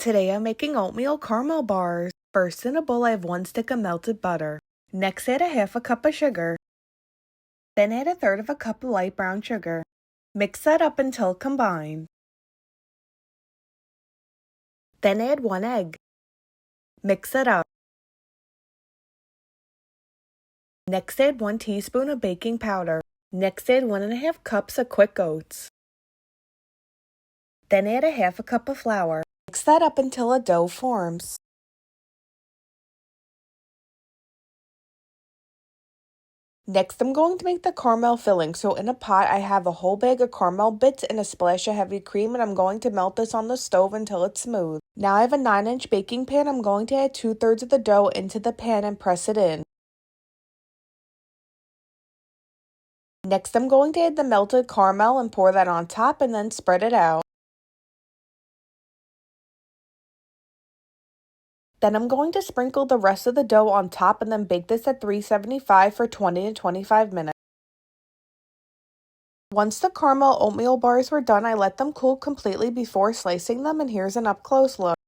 Today I'm making oatmeal caramel bars. First in a bowl I have 1 stick of melted butter. Next add a half a cup of sugar. Then add a third of a cup of light brown sugar. Mix that up until combined. Then add 1 egg. Mix it up. Next add 1 teaspoon of baking powder. Next add 1½ cups of quick oats. Then add a half a cup of flour. Mix that up until a dough forms. Next, I'm going to make the caramel filling. So in a pot, I have a whole bag of caramel bits and a splash of heavy cream, and I'm going to melt this on the stove until it's smooth. Now I have a 9-inch baking pan. I'm going to add 2/3 of the dough into the pan and press it in. Next, I'm going to add the melted caramel and pour that on top and then spread it out. Then I'm going to sprinkle the rest of the dough on top and then bake this at 375 for 20 to 25 minutes. Once the caramel oatmeal bars were done, I let them cool completely before slicing them, and here's an up-close look.